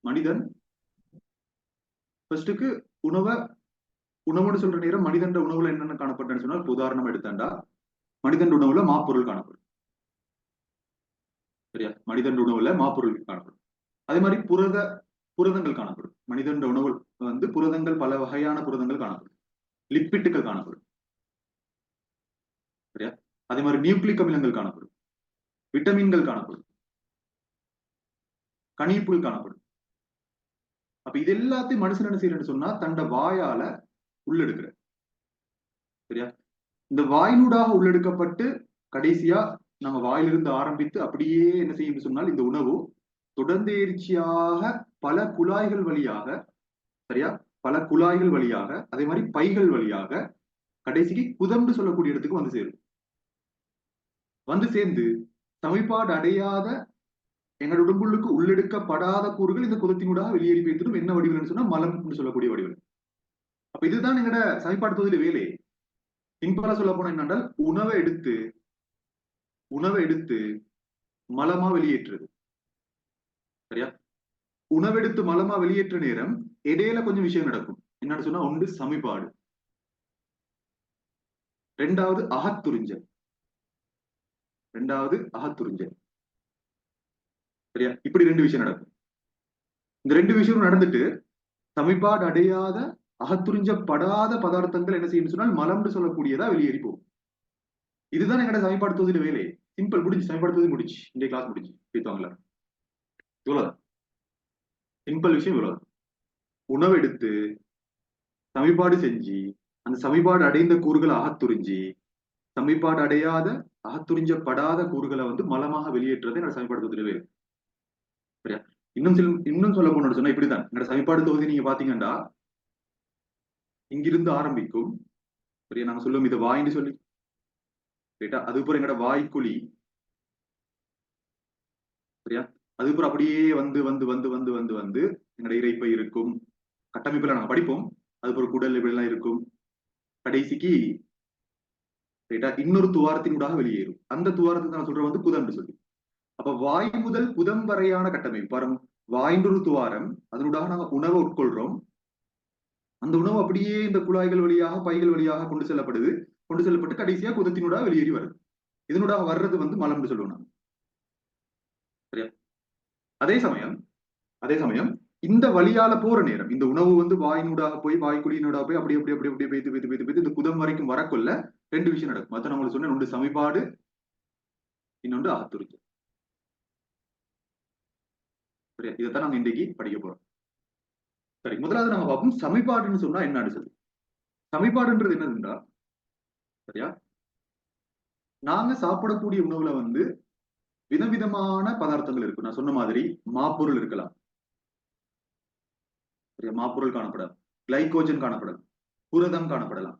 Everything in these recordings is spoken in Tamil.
மனிதன் ஃபர்ஸ்ட்டுக்கு உணவுன்னு சொல்ற நேரம் மனிதன் உணவுல என்னென்ன காணப்பட்டேன்னு சொன்னால் உதாரணம் எடுத்தாண்டா மனிதன் உணவுல மாப்பொருள் காணப்படும். சரியா? மனிதன் உணவுல மாப்பொருள் காணப்படும். அதே மாதிரி புரதங்கள் காணப்படும். மனிதன் உணவு வந்து புரதங்கள், பல வகையான புரதங்கள் காணப்படும். லிப்பிட்டுகள் காணப்படும். சரியா? அதே மாதிரி நியூக்ளிக் அமிலங்கள் காணப்படும். விட்டமின்கள் காணப்படும். கனிப்புள் காணப்படும். அப்ப இது எல்லாத்தையும் மனுஷன் என்ன செய்யறன்னு சொன்னா தண்ட வாயால உள்ளெடுக்கிற. சரியா? இந்த வாயினூடாக உள்ளெடுக்கப்பட்டு கடைசியா நம்ம வாயிலிருந்து ஆரம்பித்து அப்படியே என்ன செய்யும் சொன்னால் இந்த உணவு தொடர்ந்தேர்ச்சியாக பல குழாய்கள் வழியாக, சரியா, பல குழாய்கள் வழியாக, அதே மாதிரி பைகள் வழியாக கடைசிக்கு குதம்னு சொல்லக்கூடிய இடத்துக்கு வந்து சேரும். வந்து சேர்ந்து சமைப்பாடு அடையாத எங்களோட உடம்புக்கு உள்ளெடுக்கப்படாத கூறுகள் இந்த குதத்தினூடாக வெளியேறி போய்த்திடும். என்ன வடிவில் சொன்னா மலம் சொல்லக்கூடிய வடிவில். அப்ப இதுதான் எங்களோட சமைப்பாடு தொகுதியில வேலை. சிம்பிளா சொல்ல போனா என்னென்றால் உணவை எடுத்து மலமா வெளியேற்றுறது. சரியா? உணவெடுத்து மலமா வெளியேற்ற நேரம் இடையில கொஞ்சம் விஷயம் நடக்கும். என்னன்னு சொன்னா ஒன்று சமிபாடு, ரெண்டாவது அகத்துறிஞ்சல். சரியா? இப்படி ரெண்டு விஷயம் நடக்கும். இந்த ரெண்டு விஷயம் நடந்துட்டு சமிபாடு அடையாத அகத்துறிஞ்சப்படாத பதார்த்தங்கள் என்ன செய்யும் சொன்னால் மலம்னு சொல்லக்கூடியதா வெளியேறி போகும். இதுதான் எங்கட சமைப்பாடு தொகுதியில வேலை. சிம்பிள், முடிஞ்சு. சமைப்பாடு தொகுதி முடிச்சு, இந்த கிளாஸ் முடிச்சு பேசுவாங்களா? இவ்வளவுதான் சிம்பிள் விஷயம். இவ்வளவு உணவு எடுத்து சமிபாடு செஞ்சு அந்த சமிபாடு அடைந்த கூறுகளை அகத்துறிஞ்சி சமிபாடு அடையாத அகத்துறிஞ்சப்படாத கூறுகளை வந்து மலமாக வெளியேற்றுறதை என்னோட சமிபாடு தொகுதியில வேலை. சரியா? இன்னும் சொல்ல போனோம்னு சொன்னா இப்படிதான் என்னோட சமிபாடு தொகுதி நீங்க பாத்தீங்கன்னா இங்கிருந்து ஆரம்பிக்கும். சரியா? நாங்க சொல்லுவோம் இது வாயின்னு சொல்லி. ரைட்டா? அதுக்கப்புறம் எங்கட வாய்க்குழி. சரியா? அதுக்கப்புறம் அப்படியே வந்து வந்து வந்து வந்து வந்து வந்து எங்கட இறைப்பை இருக்கும். கட்டமைப்புல நாங்க படிப்போம். அதுக்கப்புறம் குடல் இப்படி எல்லாம் இருக்கும். கடைசிக்கு ரைட்டா இன்னொரு துவாரத்தினூடாக வெளியேறும். அந்த துவாரத்தை நான் சொல்ற வந்து குதம்னு சொல்லி. அப்ப வாய் முதல் குதம் வரையான கட்டமைப்பு பாருங்க. வாயின்றொரு துவாரம், அதனூடாக நாங்க உணவை உட்கொள்றோம். அந்த உணவு அப்படியே இந்த குழாய்கள் வழியாக பைகள் வழியாக கொண்டு செல்லப்பட்டு கடைசியா குதத்தினூடாக வெளியேறி வருது. இதனூடாக வர்றது வந்து மலம்னு சொல்லுவோம். சரியா? அதே சமயம் இந்த வழியால போற நேரம் இந்த உணவு வந்து வாயினூடாக போய் வாய்க்குழியினூடாக போய் அப்படி அப்படி அப்படி அப்படியே பேத்து இந்த குதம் வரைக்கும் வரக்குள்ள ரெண்டு விஷயம் நடக்கும். மத்த நம்மளுக்கு சொன்ன ஒன்று சமிபாடு, இன்னொன்று அகத்துறிஞ்சல். சரியா? இதைத்தான் நாங்க இன்றைக்கு படிக்க போறோம். சரி, முதலாவது நம்ம பார்ப்போம் சமிபாடுன்னு சொன்னா என்னன்னு சொல்லி. சமிபாடுன்றது என்னதுன்றா, சரியா, நாங்க சாப்பிடக்கூடிய உணவுல வந்து விதவிதமான பதார்த்தங்கள் இருக்கு. நான் சொன்ன மாதிரி மாப்பொருள் இருக்கலாம். சரியா? மாப்பொருள் காணப்படலாம், கிளைகோஜன் காணப்படலாம், புரதம் காணப்படலாம்,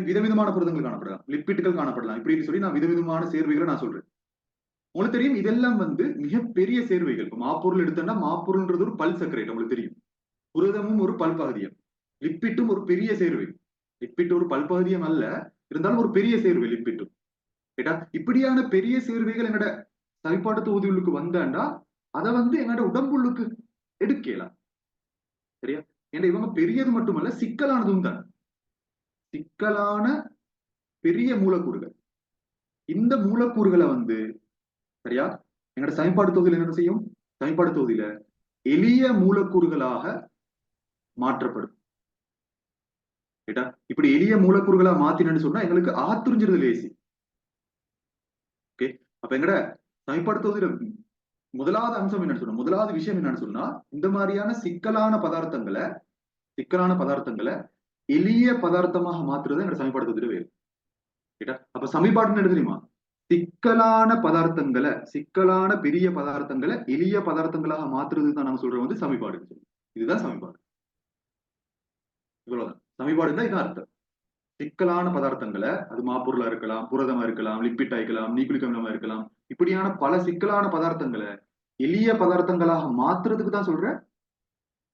விதவிதமான புரதங்கள் காணப்படலாம், லிப்பிட்டுகள் காணப்படலாம். இப்படின்னு சொல்லி நான் விதவிதமான சேர்வைகளை நான் சொல்றேன். உங்களுக்கு தெரியும் இதெல்லாம் வந்து மிகப்பெரிய சேர்வைகள். இப்ப மாப்பொருள் எடுத்தோம்னா மாப்பொருள்ன்றது ஒரு பல் சர்க்கரை உங்களுக்கு தெரியும். புரதமும் ஒரு பல்பகுதியம், லிப்பிட்டும் ஒரு பெரிய சேர்வை. லிப்பிட் ஒரு பல்பகுதியம் அல்ல, இருந்தாலும் ஒரு பெரிய சேர்வை லிப்பிட்டும். கேட்டா இப்படியான பெரிய சேர்வைகள் என்னோட சளிப்பாட்டு தொகுதிகளுக்கு வந்தாண்டா அதை வந்து என்னோட உடம்புள்ளுக்கு எடுக்கலாம். சரியா? ஏன்னா இவங்க பெரியது மட்டுமல்ல சிக்கலானதும் தான். சிக்கலான பெரிய மூலக்கூறுகள். இந்த மூலக்கூறுகளை வந்து சரியா எங்களோட சமன்பாடு தொகுதியில் என்ன செய்யும்? சமன்பாடு தொகுதியில எளிய மூலக்கூறுகளாக மாற்றப்படும். கேட்டா இப்படி எளிய மூலக்கூறுகளா மாத்தினு சொன்னா எங்களுக்கு ஆத்துறிஞ்சிருது லேசி. ஓகே, அப்ப எங்கட சமன்பாடு தொகுதியில முதலாவது அம்சம் என்னன்னு சொன்னா, முதலாவது விஷயம் என்னன்னு சொன்னா, இந்த மாதிரியான சிக்கலான பதார்த்தங்களை எளிய பதார்த்தமாக மாற்றுறது எங்க சமன்பாடு தொகுதியில வேறு. கேட்டா அப்ப சமன்பாடுன்னு என்ன தெரியுமா? சிக்கலான பெரிய பதார்த்தங்களை எளிய பதார்த்தங்களாக மாற்றுறது தான் நாங்க சொல்றது வந்து சமன்பாடு. இதுதான் சமன்பாடு. இவ்வளவுதான் சமன்பாடுன்னா இதான் அர்த்தம். சிக்கலான பதார்த்தங்களை, அது மாப்பொருளா இருக்கலாம், புரதமா இருக்கலாம், லிப்பிட்டா இருக்கலாம், நியூக்ளிக் அமிலமா இருக்கலாம், இப்படியான பல சிக்கலான பதார்த்தங்களை எளிய பதார்த்தங்களாக மாத்துறதுக்கு தான் சொல்ற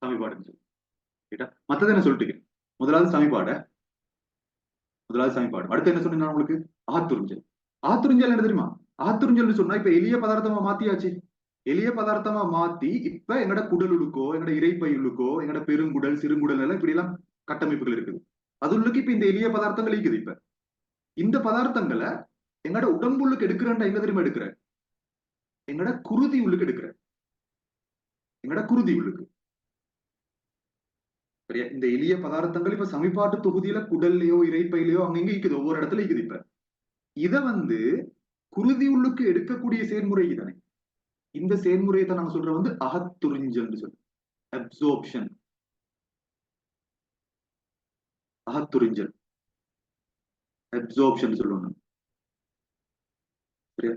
சமன்பாடுன்னு சொல்லி. கேட்டா மத்தது என்ன சொல்லிட்டு முதலாவது சமன்பாடு. அடுத்து என்ன சொன்னீங்க உங்களுக்கு? ஆத்துறிஞ்சல். ஆத்துறிஞ்சல் என்ன தெரியுமா? ஆத்துறிஞ்சல் சொன்னா இப்ப எளிய பதார்த்தமா மாத்தியாச்சு. எளிய பதார்த்தமா மாத்தி இப்ப எங்கட குடலுக்கோ எங்கட இறைப்பையுளுக்கோ எங்கட பெருங்குடல் சிறுங்குடல் எல்லாம் இப்படி எல்லாம் கட்டமைப்புகள் இருக்குது. அது உள்ளுக்கு இப்ப இந்த எளிய பதார்த்தங்கள் இருக்குது. இப்ப இந்த பதார்த்தங்களை எங்கட உடம்புள்ளுக்கு எடுக்கிறேன்டா எங்க தெரியுமா எடுக்கிற? எங்கட குருதி உள்ளுக்கு எடுக்கிற. எங்கட குருதி உள்ளுக்கு. சரியா? இந்த எளிய பதார்த்தங்கள் இப்ப சமிபாட்டு தொகுதியில குடல்லையோ இறைப்பையிலையோ அங்கங்க இருக்குது, ஒவ்வொரு இடத்துல இருக்குது. இப்ப இத வந்து குருதி உள்ளுக்கு எடுக்கக்கூடிய செயல்முறை தானே. இந்த செயல்முறையை தான் நாங்க சொல்ற வந்து அகத்துறிஞ்சல் சொல்லு, அப்சோர்ப்ஷன், அகத்துறிஞ்சல், அப்சோர்ப்ஷன் சொல்லணும். சரியா?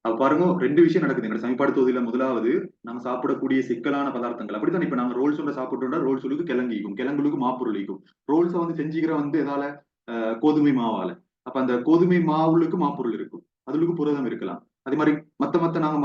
அப்ப பாருங்க, ரெண்டு விஷயம் நடக்குது எங்க சமீபாடு தொகுதியில. முதலாவது, நம்ம சாப்பிடக்கூடிய சிக்கலான பதார்த்தங்கள் அப்படித்தான். இப்ப நாங்க ரோல்ஸ் ஒன்று சாப்பிட்டோம்னா ரோல்ஸுக்கு கிழங்கிக்கும், கிழங்குக்கு மாப்பொருளிக்கும். ரோல்ஸை வந்து செஞ்சுக்கிற வந்து எதால? கோதுமை மாவால. அப்ப அந்த கோதுமை மாவுளுக்கு மாப்பொருள் இருக்கும், அதுக்கு புரதம் இருக்கலாம். அதே மாதிரி மத்த நாங்க